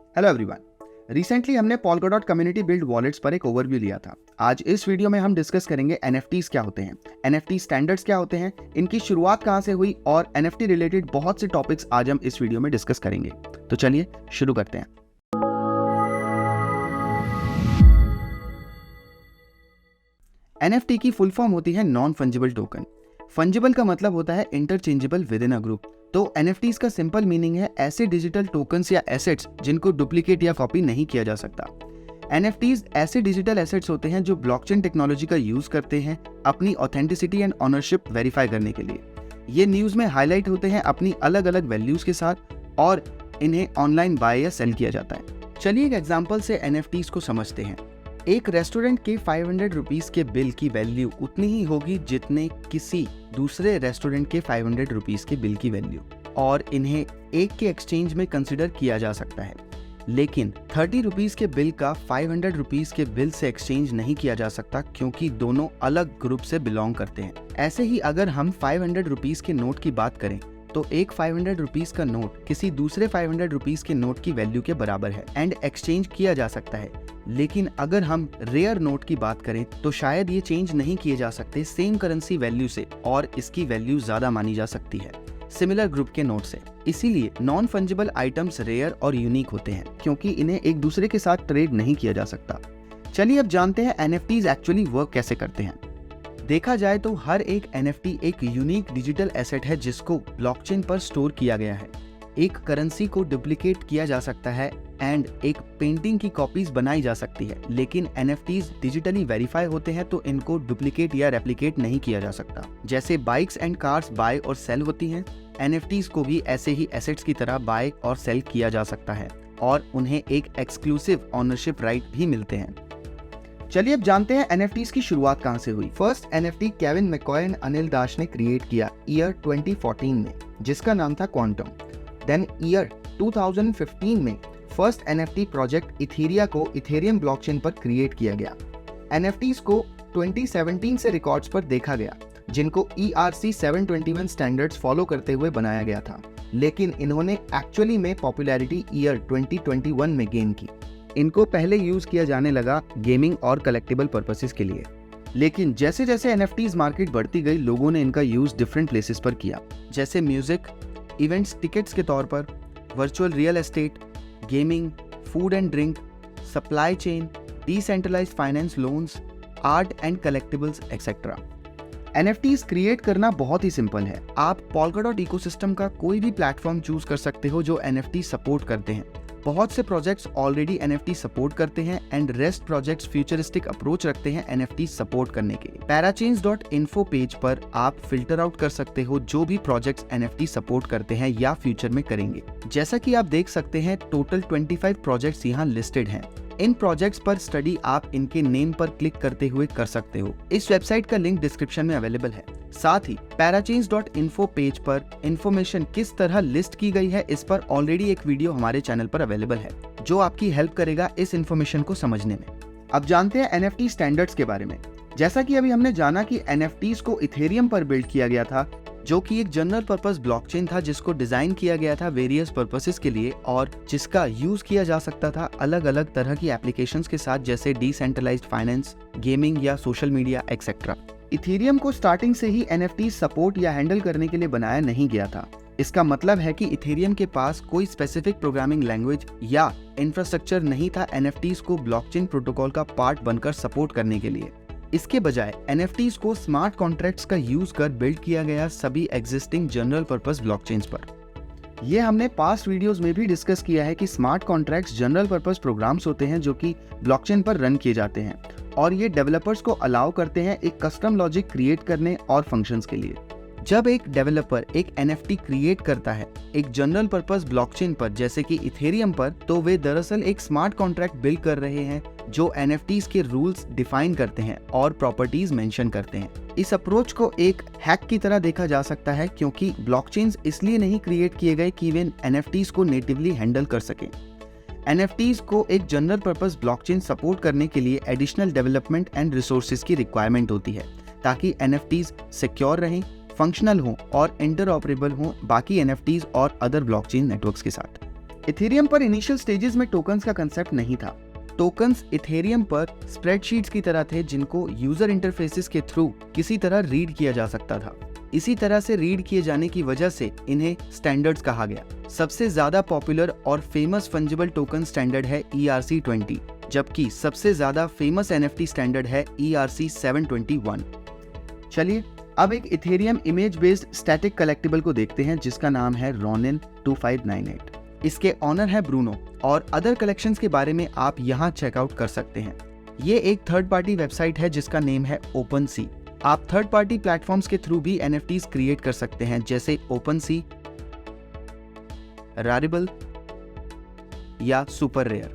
Hello everyone. Recently हमने Polkadot community build wallets पर एक ओवरव्यू लिया था। आज इस वीडियो में हम डिस्कस करेंगे NFTs क्या होते हैं, NFT स्टैंडर्ड्स क्या होते हैं, इनकी शुरुआत कहां से हुई और NFT रिलेटेड बहुत से टॉपिक्स आज हम इस वीडियो में डिस्कस करेंगे। तो चलिए शुरू करते हैं। NFT की फुल फॉर्म होती है नॉन फंजिबल टोकन। फंजिबल का मतलब होता है interchangeable with in a group. तो NFTs का सिंपल मीनिंग है ऐसे डिजिटल टोकन्स या एसेट्स जिनको डुप्लीकेट या कॉपी नहीं किया जा सकता। NFTs ऐसे डिजिटल एसेट्स होते हैं जो ब्लॉकचेन टेक्नोलॉजी का यूज करते हैं अपनी ऑथेंटिसिटी एंड ऑनरशिप वेरीफाई करने के लिए। ये न्यूज में हाईलाइट होते हैं अपनी अलग अलग वैल्यूज के साथ और इन्हें ऑनलाइन बाय या सेल किया जाता है। चलिए एक एग्जाम्पल से NFTs को समझते हैं। एक रेस्टोरेंट के 500 रुपीज के बिल की वैल्यू उतनी ही होगी जितने किसी दूसरे रेस्टोरेंट के 500 रुपीज के बिल की वैल्यू, और इन्हें एक के एक्सचेंज में कंसिडर किया जा सकता है। लेकिन 30 रुपीज के बिल का 500 रुपीज के बिल से एक्सचेंज नहीं किया जा सकता क्योंकि दोनों अलग ग्रुप से बिलोंग करते हैं। ऐसे ही अगर हम 500 रुपीज के नोट की बात करें तो एक 500 रुपीज का नोट किसी दूसरे 500 रुपीज के नोट की वैल्यू के बराबर है एंड एक्सचेंज किया जा सकता है। लेकिन अगर हम रेयर नोट की बात करें तो शायद ये चेंज नहीं किए जा सकते सेम करेंसी वैल्यू से, और इसकी वैल्यू ज्यादा मानी जा सकती है सिमिलर ग्रुप के नोट से। इसीलिए नॉन फंजिबल आइटम्स रेयर और यूनिक होते हैं क्योंकि इन्हें एक दूसरे के साथ ट्रेड नहीं किया जा सकता। चलिए अब जानते हैं NFTs एक्चुअली वर्क कैसे करते हैं। देखा जाए तो हर एक NFT एक यूनिक डिजिटल एसेट है जिसको ब्लॉकचेन पर स्टोर किया गया है। एक करेंसी को डुप्लीकेट किया जा सकता है एंड एक पेंटिंग की कॉपीज बनाई जा सकती है, लेकिन NFTs डिजिटली वेरीफाई होते हैं तो इनको डुप्लीकेट या रेप्लिकेट नहीं किया जा सकता। जैसे बाइक्स एंड कार्स बाय और सेल होती हैं, NFTs को भी ऐसे ही एसेट्स की तरह बाय और सेल किया जा सकता है और उन्हें एक एक्सक्लूसिव ऑनरशिप राइट भी मिलते हैं। चलिए अब जानते हैं NFTs की शुरुआत कहां से हुई। First NFT Kevin McCoy and Anil Das ने क्रिएट किया ईयर 2014 में, जिसका नाम था क्वांटम। देन ईयर 2015 में फर्स्ट NFT प्रोजेक्ट इथेरिया को इथेरियम ब्लॉकचेन पर क्रिएट किया गया। NFTs को 2017 से रिकॉर्ड्स पर देखा गया जिनको ERC 721 स्टैंडर्ड्स फॉलो करते हुए बनाया गया था, लेकिन इन्होंने एक्चुअली में पॉपुलैरिटी ईयर 2021 में गेन की। इनको पहले यूज किया जाने लगा गेमिंग और कलेक्टिबल पर्पसेस के लिए, लेकिन जैसे जैसे NFTs मार्केट बढ़ती गई लोगों ने इनका यूज डिफरेंट प्लेसेस पर किया, जैसे म्यूजिक, इवेंट्स टिकट्स के तौर पर, virtual real estate, gaming, food and drink, supply chain, decentralised finance loans, art and collectibles etcetera. NFTs create करना बहुत ही सिंपल है। आप Polkadot इकोसिस्टम का कोई भी प्लेटफॉर्म चूज कर सकते हो जो NFT सपोर्ट करते हैं। बहुत से प्रोजेक्ट्स ऑलरेडी NFT सपोर्ट करते हैं and rest projects futuristic approach रखते हैं NFT सपोर्ट करने के लिए। parachains.info पेज पर आप फिल्टर आउट कर सकते हो जो भी प्रोजेक्ट्स NFT सपोर्ट करते हैं या फ्यूचर में करेंगे। जैसा कि आप देख सकते हैं टोटल 25 प्रोजेक्ट्स यहाँ लिस्टेड हैं। इन प्रोजेक्ट्स पर स्टडी आप इनके नेम पर क्लिक करते हुए कर सकते हो। इस वेबसाइट का लिंक डिस्क्रिप्शन में अवेलेबल है। साथ ही parachains.info पेज पर इंफॉर्मेशन किस तरह लिस्ट की गई है इस पर ऑलरेडी एक वीडियो हमारे चैनल पर अवेलेबल है जो आपकी हेल्प करेगा इस इंफॉर्मेशन को समझने में। अब जानते हैं NFT स्टैंडर्ड्स के बारे में। जैसा कि अभी हमने जाना कि NFTs को इथेरियम पर बिल्ड किया गया था जो कि एक जनरल पर्पस ब्लॉकचेन था जिसको डिजाइन किया गया था वेरियस पर्पसेस के लिए और जिसका यूज किया जा सकता था अलग अलग तरह की एप्लीकेशंस के साथ, जैसे डिसेंट्रलाइज्ड फाइनेंस, गेमिंग या सोशल मीडिया एक्सेट्रा। इथेरियम को स्टार्टिंग से ही NFT सपोर्ट या हैंडल करने के लिए बनाया नहीं गया था। इसका मतलब है कि इथेरियम के पास कोई स्पेसिफिक प्रोग्रामिंग लैंग्वेज या इंफ्रास्ट्रक्चर नहीं था NFTs को ब्लॉकचेन प्रोटोकॉल का पार्ट बनकर सपोर्ट करने के लिए। इसके बजाय NFTs को स्मार्ट कॉन्ट्रैक्ट्स का यूज कर बिल्ड किया गया सभी एग्जिस्टिंग जनरल पर्पस ब्लॉकचेन्स पर। ये हमने पास्ट वीडियोस में भी डिस्कस किया है कि smart contracts general purpose programs होते हैं जो कि ब्लॉकचेन पर रन किए जाते हैं और ये डेवलपर्स को अलाउ करते हैं एक कस्टम लॉजिक क्रिएट करने और फंक्शंस के लिए। जब एक डेवलपर एक NFT क्रिएट करता है एक जनरल पर्पस ब्लॉकचेन पर जैसे कि इथेरियम पर, तो वे दरअसल एक स्मार्ट कॉन्ट्रैक्ट बिल्ड कर रहे हैं जो NFTs के रूल्स डिफाइन करते हैं और प्रॉपर्टीज मेंशन करते हैं। इस अप्रोच को एक हैक की तरह देखा जा सकता है क्योंकि ब्लॉकचेन्स इसलिए नहीं क्रिएट किए गए कि वे NFTs को नेटिवली हैंडल कर सकें। NFTs को एक जनरल पर्पस ब्लॉकचेन सपोर्ट करने के लिए एडिशनल डेवलपमेंट एंड रिसोर्सेज की रिक्वायरमेंट होती है ताकि NFTs सिक्योर रहें, फंक्शनल हों और इंटरऑपरेबल हों बाकी NFTs और अदर ब्लॉकचेन नेटवर्क्स के साथ। इथेरियम पर इनिशियल स्टेजेस में टोकन्स का कंसेप्ट नहीं था। टोकन्स इथेरियम पर स्प्रेडशीट्स की तरह थे जिनको यूजर इंटरफेसेस के थ्रू किसी तरह रीड किया जा सकता था। इसी तरह से रीड किए जाने की वजह से इन्हें स्टैंडर्ड्स कहा गया। सबसे ज्यादा पॉपुलर और फेमस फंजिबल टोकन स्टैंडर्ड है ERC20, जबकि सबसे ज्यादा फेमस NFT स्टैंडर्ड है ERC721। चलिए अब एक Ethereum image based static collectible को देखते हैं जिसका नाम है रोनिन 2598। इसके ऑनर है ब्रूनो और अदर कलेक्शंस के बारे में आप यहाँ चेकआउट कर सकते हैं। ये एक थर्ड पार्टी वेबसाइट है जिसका नेम है OpenSea। आप थर्ड पार्टी प्लेटफॉर्म्स के थ्रू भी NFTs क्रिएट कर सकते हैं जैसे OpenSea, Rarible या सुपर रेयर।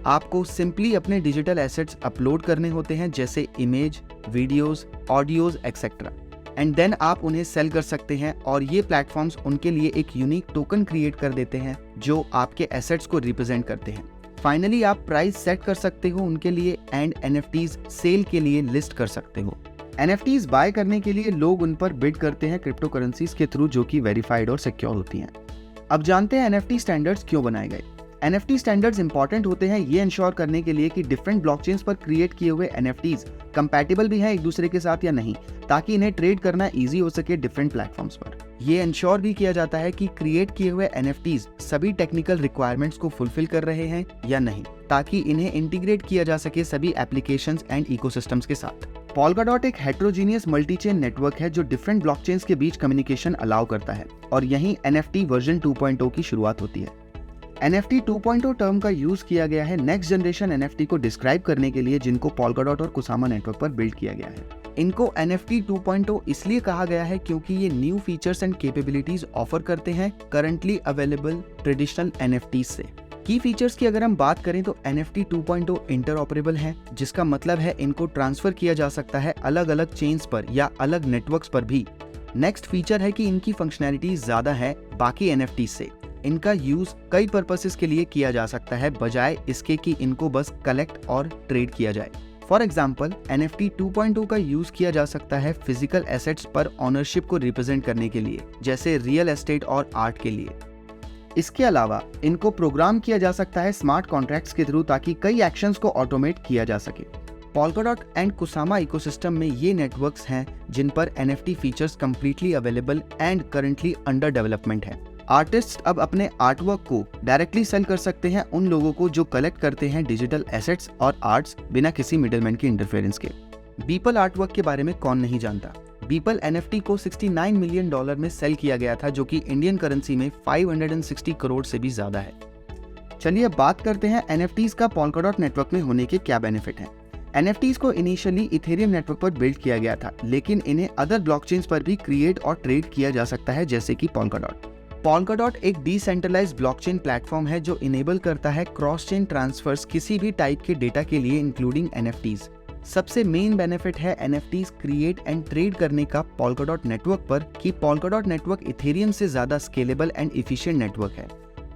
आपको सिंपली अपने डिजिटल एसेट्स अपलोड करने होते हैं जैसे image, videos, audios etcetera, and then आप उन्हें सेल कर सकते हैं और ये प्लेटफॉर्म्स उनके लिए एक यूनिक टोकन क्रिएट कर देते हैं जो आपके एसेट्स को रिप्रेजेंट करते हैं। फाइनली आप प्राइस सेट कर सकते हो उनके लिए एंड NFTs सेल के लिए लिस्ट कर सकते हो। NFTs बाय करने के लिए लोग उन पर बिड करते हैं क्रिप्टो करेंसीज के थ्रू जो कि वेरीफाइड और सिक्योर होती हैं। अब जानते हैं NFT स्टैंडर्ड्स क्यों बनाए गए। NFT स्टैंडर्ड्स इंपॉर्टेंट होते हैं ये इंश्योर करने के लिए कि डिफरेंट ब्लॉकचेन्स पर क्रिएट किए हुए NFTs कंपैटिबल भी हैं एक दूसरे के साथ या नहीं, ताकि इन्हें ट्रेड करना इजी हो सके डिफरेंट प्लेटफॉर्म्स पर। ये इंश्योर भी किया जाता है कि क्रिएट किए हुए NFTs सभी टेक्निकल रिक्वायरमेंट्स को फुलफिल कर रहे हैं या नहीं, ताकि इन्हें इंटीग्रेट किया जा सके सभी एप्लीकेशंस एंड इकोसिस्टम्स के साथ। Polkadot एक हेट्रोजीनियस मल्टीचेन नेटवर्क है जो डिफरेंट ब्लॉकचेन्स के बीच कम्युनिकेशन अलाउ करता है और यहीं NFT वर्जन 2.0 की शुरुआत होती है। NFT 2.0 टर्म का यूज किया गया है नेक्स्ट जनरेशन NFT को डिस्क्राइब करने के लिए जिनको Polkadot और Kusama नेटवर्क पर बिल्ड किया गया है। इनको NFT 2.0 इसलिए कहा गया है क्योंकि ये new features and capabilities offer करते हैं करंटली अवेलेबल ट्रेडिशनल NFTs से। की फीचर्स की अगर हम बात करें तो NFT 2.0 इंटरऑपरेबल है, जिसका मतलब है इनको ट्रांसफर किया जा सकता है अलग अलग चेन्स पर या अलग नेटवर्क्स पर भी। नेक्स्ट फीचर है कि इनकी फंक्शनैलिटी ज्यादा है बाकी NFTs से। इनका यूज कई पर्पसेस के लिए किया जा सकता है बजाय इसके कि इनको बस कलेक्ट और ट्रेड किया जाए। फॉर एग्जाम्पल NFT 2.0 का यूज किया जा सकता है फिजिकल एसेट्स पर ऑनरशिप को रिप्रेजेंट करने के लिए, जैसे रियल एस्टेट और आर्ट के लिए। इसके अलावा इनको प्रोग्राम किया जा सकता है स्मार्ट कॉन्ट्रैक्ट्स के थ्रू ताकि कई एक्शंस को ऑटोमेट किया जा सके। Polkadot एंड Kusama इकोसिस्टम में ये नेटवर्क्स हैं जिन पर NFT features completely available and currently under development है। आर्टिस्ट अब अपने आर्टवर्क को डायरेक्टली सेल कर सकते हैं उन लोगों को जो कलेक्ट करते हैं डिजिटल एसेट्स और आर्ट्स बिना किसी मिडलमैन के इंटरफेरेंस के। Beeple आर्टवर्क के बारे में कौन नहीं जानता। Beeple NFT को $69 मिलियन में सेल किया गया था जो कि इंडियन करेंसी में 560 करोड़ से भी ज्यादा है। चलिए अब बात करते हैं NFTs का Polkadot नेटवर्क में होने के क्या बेनिफिट हैं। NFTs को इनिशियली इथेरियम नेटवर्क पर बिल्ड किया गया था, लेकिन इन्हें अदर ब्लॉकचेन्स पर भी क्रिएट और ट्रेड किया जा सकता है जैसे कि Polkadot एक डिसेंट्रलाइज्ड ब्लॉकचेन प्लेटफॉर्म है जो इनेबल करता है क्रॉस चेन ट्रांसफर्स किसी भी टाइप के डेटा के लिए इंक्लूडिंग NFTs। सबसे मेन बेनिफिट है NFTs क्रिएट एंड ट्रेड करने का Polkadot नेटवर्क पर कि Polkadot नेटवर्क इथेरियम से ज्यादा स्केलेबल एंड इफिशिएंट नेटवर्क है,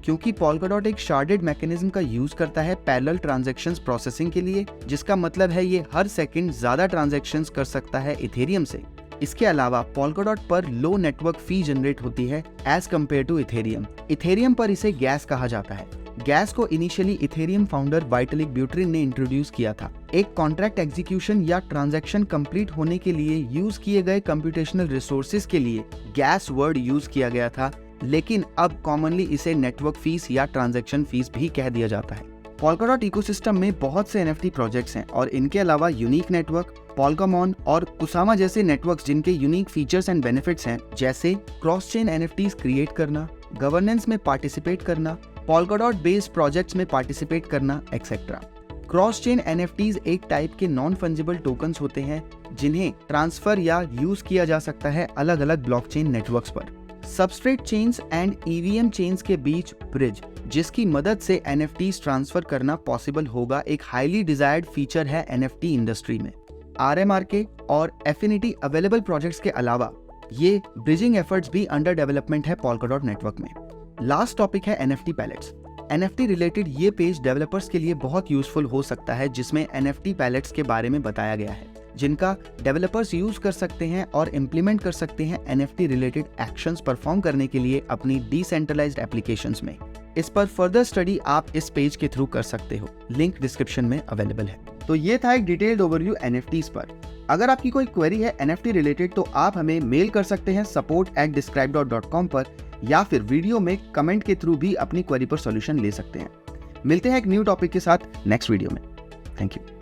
क्योंकि Polkadot एक शार्डेड मैकेनिज्म का यूज करता है पैरेलल ट्रांजैक्शंस प्रोसेसिंग के लिए, जिसका मतलब है ये हर सेकंड ज्यादा ट्रांजैक्शंस कर सकता है इथेरियम से। इसके अलावा Polkadot पर लो नेटवर्क फी जनरेट होती है as compare to Ethereum. Ethereum पर इसे गैस कहा जाता है। गैस को initially Ethereum founder Vitalik Buterin ने इंट्रोड्यूस किया था। एक कॉन्ट्रैक्ट एग्जीक्यूशन या ट्रांजैक्शन कंप्लीट होने के लिए यूज किए गए कंप्यूटेशनल रिसोर्सेज के लिए गैस वर्ड यूज किया गया था, लेकिन अब कॉमनली इसे नेटवर्क फीस या ट्रांजैक्शन फीस भी कह दिया जाता है। Polkadot इकोसिस्टम में बहुत से NFT प्रोजेक्ट्स हैं और इनके अलावा यूनिक नेटवर्क, Polkamon और Kusama जैसे नेटवर्क्स जिनके यूनिक फीचर्स एंड बेनिफिट्स हैं, जैसे क्रॉस चेन NFTs क्रिएट करना, गवर्नेंस में पार्टिसिपेट करना, Polkadot बेस्ड प्रोजेक्ट्स में पार्टिसिपेट करना एक्सेट्रा। क्रॉस चेन NFTs एक टाइप के नॉन फंजिबल टोकन्स होते हैं जिन्हें ट्रांसफर या यूज किया जा सकता है अलग अलग ब्लॉकचेन नेटवर्क्स पर। Substrate chains and EVM chains के बीच ब्रिज, जिसकी मदद से NFTs ट्रांसफर करना पॉसिबल होगा, एक हाईली डिजायर्ड फीचर है NFT इंडस्ट्री में। RMRK और एफिनिटी अवेलेबल प्रोजेक्ट्स के अलावा ये ब्रिजिंग एफर्ट्स भी अंडर डेवलपमेंट है Polkadot नेटवर्क में। लास्ट टॉपिक है NFT पैलेट्स। NFT रिलेटेड ये पेज डेवलपर्स के लिए बहुत यूजफुल हो सकता है जिसमें NFT पैलेट्स के बारे में बताया गया है। जिनका डेवलपर्स यूज कर सकते हैं और इम्प्लीमेंट कर सकते हैं NFT रिलेटेड एक्शंस परफॉर्म करने के लिए अपनी डिसेंट्रलाइज्ड एप्लीकेशंस में। इस पर फर्दर स्टडी आप इस पेज के थ्रू कर सकते हो, लिंक डिस्क्रिप्शन में अवेलेबल है। तो ये था एक डिटेल्ड ओवरव्यू NFTs पर। अगर आपकी कोई क्वेरी है NFT रिलेटेड तो आप हमें मेल कर सकते हैं support@described.com पर, या फिर वीडियो में कमेंट के थ्रू भी अपनी क्वेरी पर सॉल्यूशन ले सकते हैं। मिलते हैं एक न्यू टॉपिक के साथ नेक्स्ट वीडियो में। Thank you.